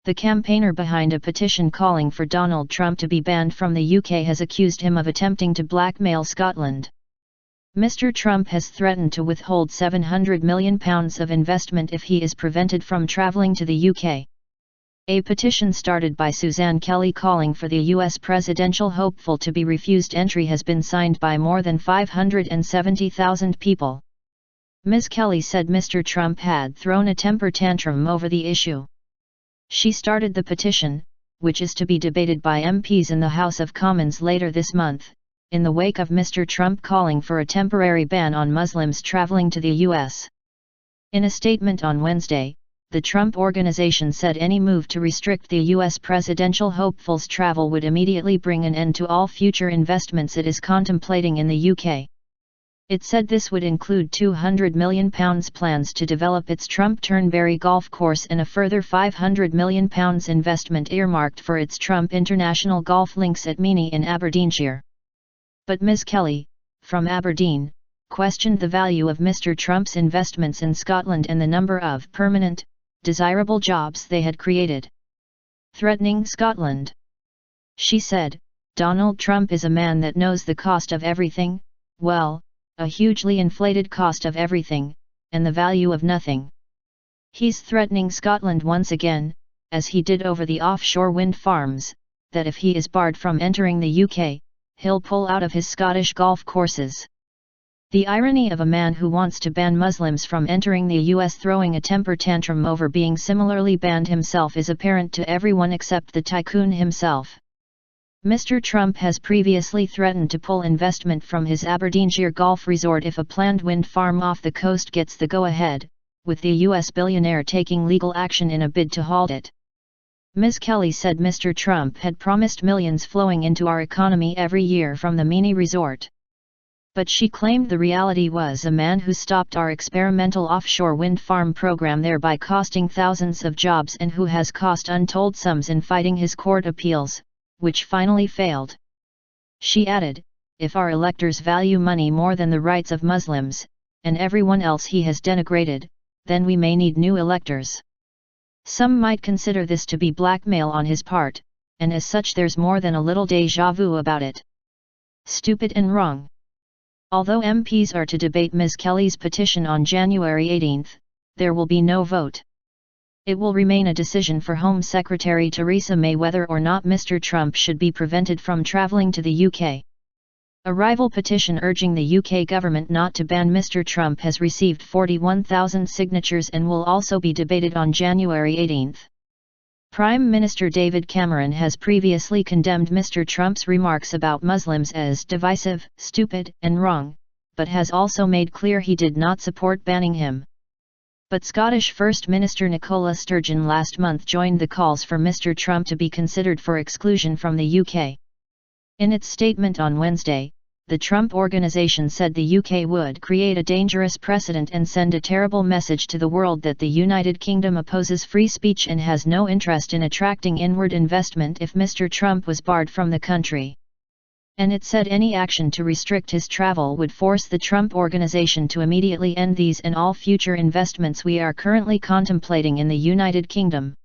The campaigner behind a petition calling for Donald Trump to be banned from the UK has accused him of attempting to blackmail Scotland. Mr. Trump has threatened to withhold £700 million of investment if he is prevented from travelling to the UK. A petition started by Suzanne Kelly calling for the US presidential hopeful to be refused entry has been signed by more than 570,000 people. Ms. Kelly said Mr. Trump had thrown a temper tantrum over the issue. She started the petition, which is to be debated by MPs in the House of Commons later this month, in the wake of Mr. Trump calling for a temporary ban on Muslims traveling to the U.S. In a statement on Wednesday, the Trump Organization said any move to restrict the U.S. presidential hopeful's travel would immediately bring an end to all future investments it is contemplating in the UK. It said this would include £200 million plans to develop its Trump Turnberry golf course and a further £500 million investment earmarked for its Trump International Golf Links at Meany in Aberdeenshire. But Ms. Kelly, from Aberdeen, questioned the value of Mr. Trump's investments in Scotland and the number of permanent, desirable jobs they had created. Threatening Scotland. She said, "Donald Trump is a man that knows the cost of everything, well, a hugely inflated cost of everything, and the value of nothing. He's threatening Scotland once again, as he did over the offshore wind farms, that if he is barred from entering the UK, he'll pull out of his Scottish golf courses." The irony of a man who wants to ban Muslims from entering the US throwing a temper tantrum over being similarly banned himself is apparent to everyone except the tycoon himself. Mr. Trump has previously threatened to pull investment from his Aberdeenshire golf resort if a planned wind farm off the coast gets the go-ahead, with the US billionaire taking legal action in a bid to halt it. Ms. Kelly said Mr. Trump had promised millions flowing into our economy every year from the Meany resort. But she claimed the reality was a man who stopped our experimental offshore wind farm program, thereby costing thousands of jobs, and who has cost untold sums in fighting his court appeals, which finally failed. She added, "If our electors value money more than the rights of Muslims, and everyone else he has denigrated, then we may need new electors." Some might consider this to be blackmail on his part, and as such there's more than a little déjà vu about it. Stupid and wrong. Although MPs are to debate Ms. Kelly's petition on January 18, there will be no vote. It will remain a decision for Home Secretary Theresa May whether or not Mr. Trump should be prevented from travelling to the UK. A rival petition urging the UK government not to ban Mr. Trump has received 41,000 signatures and will also be debated on January 18. Prime Minister David Cameron has previously condemned Mr. Trump's remarks about Muslims as divisive, stupid, and wrong, but has also made clear he did not support banning him. But Scottish First Minister Nicola Sturgeon last month joined the calls for Mr. Trump to be considered for exclusion from the UK. In its statement on Wednesday, the Trump Organization said the UK would create a dangerous precedent and send a terrible message to the world that the United Kingdom opposes free speech and has no interest in attracting inward investment if Mr. Trump was barred from the country. And it said any action to restrict his travel would force the Trump Organization to immediately end these and all future investments we are currently contemplating in the United Kingdom.